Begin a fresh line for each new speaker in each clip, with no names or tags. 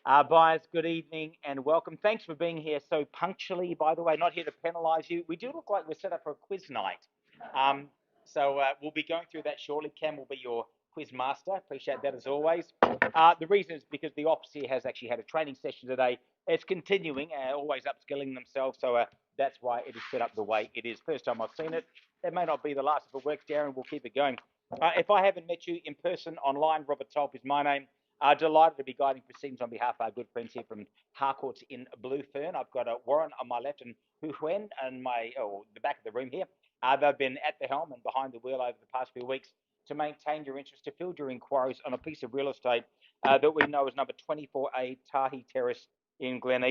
Buyers, good evening and welcome. Thanks for being here so punctually, by the way, not here to penalise you. We do look like we're set up for a quiz night. Um, so we'll be going through that shortly. Cam will be your quiz master. Appreciate that as always. The reason is because the office here has actually had a training session today. It's continuing, always upskilling themselves. So that's why it is set up the way it is. First time I've seen it. It may not be the last if it works, Darren. We'll keep it going. If I haven't met you in person, online, Robert Tolp is my name. Delighted to be guiding proceedings on behalf of our good friends here from Harcourts in Blue Fern. I've got Warren on my left and Hu Huen on the back of the room here. They've been at the helm and behind the wheel over the past few weeks to maintain your interest, to field your inquiries on a piece of real estate that we know is number 24A Tahi Terrace in Glen.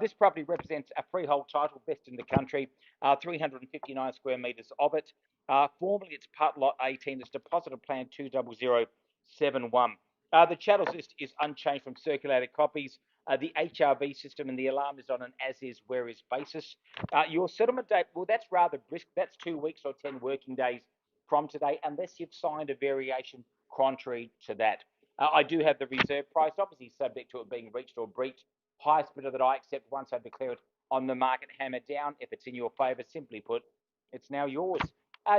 This property represents a freehold title, best in the country, 359 square metres of it. Formerly, it's part lot 18. It's deposited plan 20071. The chattels list is unchanged from circulated copies. The HRV system and the alarm is on an as-is, where-is basis. Your settlement date, well, that's rather brisk. That's 2 weeks or 10 working days from today, unless you've signed a variation contrary to that. I do have the reserve price, obviously subject to it being reached or breached. Highest bidder that I accept once I declare it on the market, hammer down. If it's in your favour, simply put, it's now yours.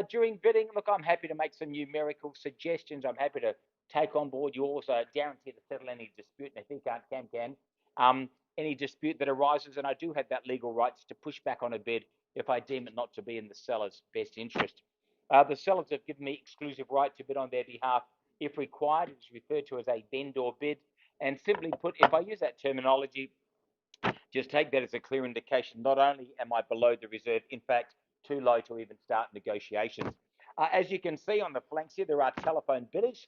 During bidding, look, I'm happy to make some numerical suggestions. I'm happy to take on board yours, guarantee to settle any dispute, and if he can't, Cam can. Any dispute that arises, and I do have that legal rights to push back on a bid if I deem it not to be in the seller's best interest. The sellers have given me exclusive right to bid on their behalf if required. It's referred to as a vendor bid. And simply put, if I use that terminology, just take that as a clear indication. Not only am I below the reserve, in fact, too low to even start negotiations. As you can see on the flanks here, there are telephone bidders.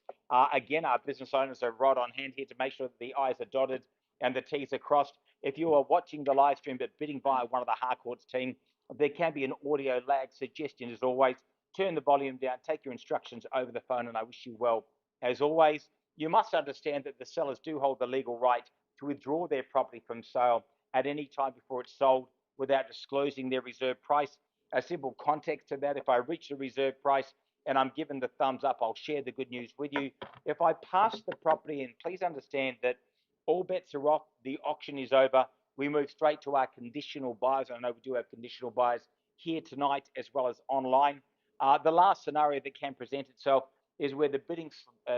Again, our business owners are right on hand here to make sure that the I's are dotted and the T's are crossed. If you are watching the live stream but bidding via one of the Harcourts team, there can be an audio lag. Suggestion is always turn the volume down, take your instructions over the phone, and I wish you well. As always, you must understand that the sellers do hold the legal right to withdraw their property from sale at any time before it's sold without disclosing their reserve price. A simple context to that: if I reach the reserve price and I'm given the thumbs up, I'll share the good news with you. If I pass the property in, please understand that all bets are off. The auction is over. We move straight to our conditional buyers. I know we do have conditional buyers here tonight as well as online. The last scenario that can present itself is where the bidding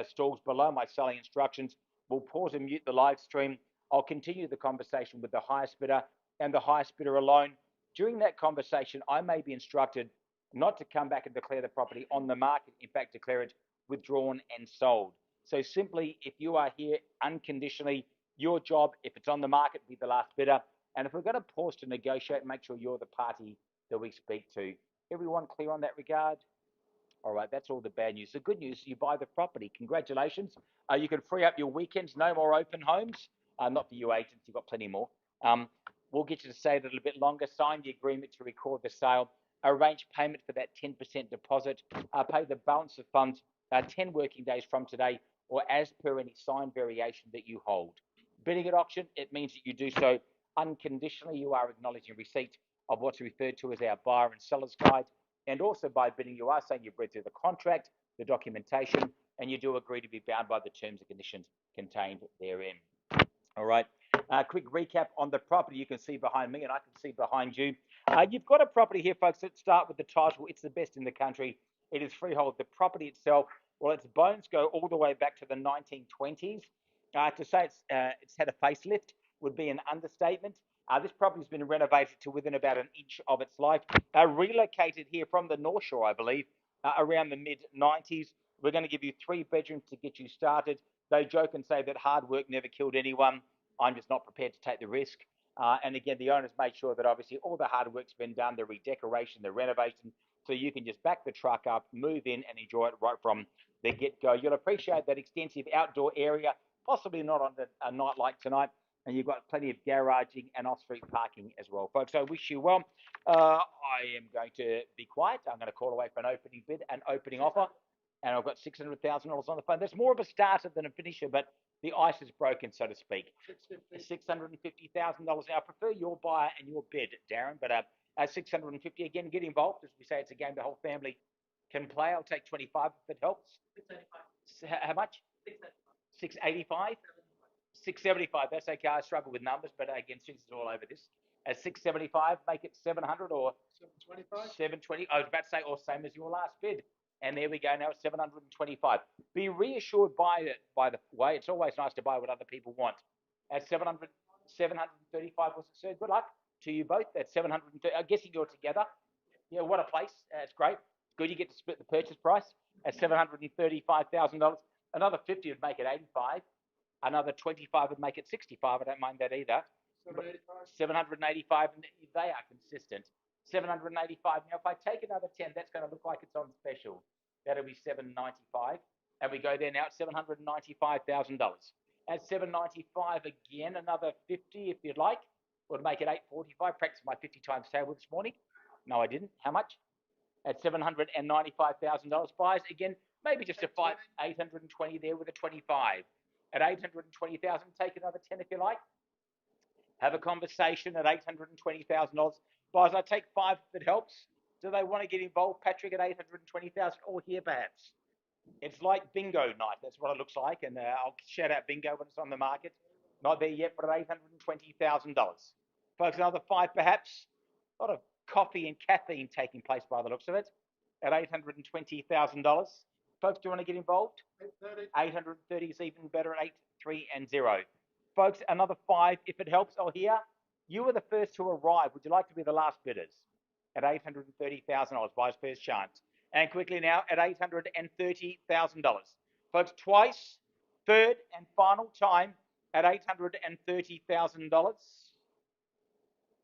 stalls below my selling instructions. We'll pause and mute the live stream. I'll continue the conversation with the highest bidder and the highest bidder alone. During that conversation, I may be instructed not to come back and declare the property on the market, in fact, declare it withdrawn and sold. So simply, if you are here unconditionally, your job, if it's on the market, be the last bidder. And if we're going to pause to negotiate, make sure you're the party that we speak to. Everyone clear on that regard? All right, that's all the bad news. The good news, you buy the property. Congratulations. You can free up your weekends. No more open homes. Not for you agents, you've got plenty more. We'll get you to stay a little bit longer. Sign the agreement to record the sale. Arrange payment for that 10% deposit. Pay the balance of funds 10 working days from today, or as per any signed variation that you hold. Bidding at auction, it means that you do so unconditionally. You are acknowledging receipt of what's referred to as our buyer and seller's guide. And also by bidding, you are saying you've read through the contract, the documentation, and you do agree to be bound by the terms and conditions contained therein. All right. Quick recap on the property you can see behind me, and I can see behind you. You've got a property here, folks. Let's start with the title. It's the best in the country. It is freehold. The property itself, well, its bones go all the way back to the 1920s. To say it's had a facelift would be an understatement. This property's been renovated to within about an inch of its life. Relocated here from the North Shore, I believe, around the mid-90s. We're going to give you 3 bedrooms to get you started. They joke and say that hard work never killed anyone. I'm just not prepared to take the risk. And again, the owners made sure that obviously all the hard work's been done, the redecoration, the renovation, so you can just back the truck up, move in and enjoy it right from the get-go. You'll appreciate that extensive outdoor area, possibly not on a night like tonight, and you've got plenty of garaging and off-street parking as well, folks. So I wish you well. I am going to be quiet. I'm going to call away for an opening bid, an opening offer, and I've got $600,000 on the phone. That's more of a starter than a finisher, but the ice is broken, so to speak. $650,000. Now, I prefer your buyer and your bid, Darren, but at $650, again, get involved. As we say, it's a game the whole family can play. I'll take 25 if it helps. 685. How much? 685. 685. 675. That's okay. I struggle with numbers, but again, since it's all over this. At 675, make it 700 or
725.
720. I was about to say, or same as your last bid. And there we go now, 725. Be reassured by the way, it's always nice to buy what other people want. At 735 was it, sir? Good luck to you both. At 730, I'm guessing you're together. Yeah, what a place. It's great. It's good you get to split the purchase price at $735,000. Another 50 would make it 85. Another 25 would make it 65. I don't mind that either.
785.
785, and they are consistent. 785. Now, if I take another 10, that's going to look like it's on special. That'll be 795. And we go there now at $795,000. At 795 again, another 50 if you'd like. Would make it 845. Practice my 50 times table this morning. No, I didn't. How much? At $795,000. Buys again, maybe just a 820 there with a 25. At 820,000, take another 10 if you like. Have a conversation at $820,000. Buys, I take 5 if it helps. Do they want to get involved, Patrick, at 820,000 or here perhaps? It's like bingo night. That's what it looks like, and I'll shout out bingo when it's on the market. Not there yet, but at $820,000. Folks, another 5 perhaps. A lot of coffee and caffeine taking place by the looks of it at $820,000. Folks, do you want to get involved? 830 is even better at 830. Folks, another 5 if it helps. Oh, here, you were the first to arrive. Would you like to be the last bidders? At $830,000, buys first chance. And quickly now at $830,000. Folks, twice, third and final time at $830,000.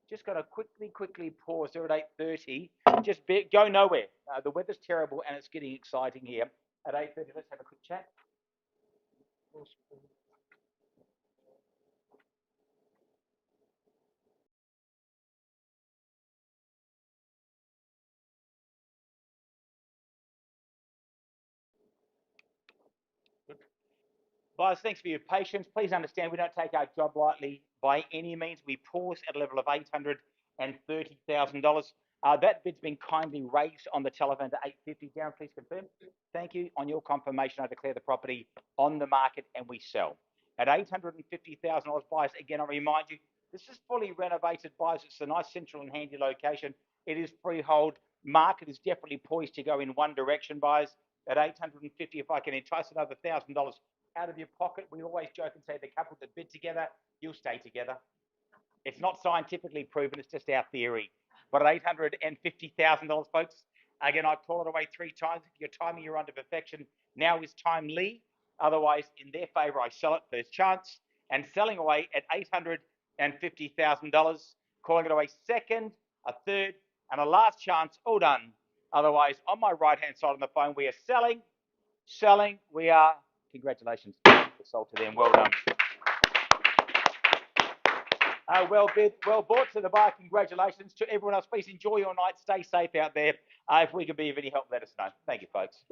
Just got to quickly pause there at 8:30. Just go nowhere. The weather's terrible and it's getting exciting here. At 8:30, let's have a quick chat. Guys, thanks for your patience. Please understand we don't take our job lightly by any means. We pause at a level of $830,000. That bid's been kindly raised on the telephone to 850. Down, please confirm. Thank you. On your confirmation, I declare the property on the market and we sell. At $850,000 buys, again, I remind you, this is fully renovated buys. It's a nice central and handy location. It is freehold. Market is definitely poised to go in one direction, buys. At $850, if I can entice another $1,000 out of your pocket, we always joke and say the couple that bid together, you'll stay together. It's not scientifically proven, it's just our theory. But at $850,000, folks, again, I call it away 3 times. If you're timing, you're under perfection. Now is timely. Otherwise, in their favour, I sell it first chance. And selling away at $850,000, calling it away second, a third, and a last chance, all done. Otherwise, on my right-hand side on the phone, we are selling, we are. Congratulations. It's sold to them. Well done. Well bid, well bought to the buyer. Congratulations to everyone else. Please enjoy your night. Stay safe out there. If we can be of any help, let us know. Thank you, folks.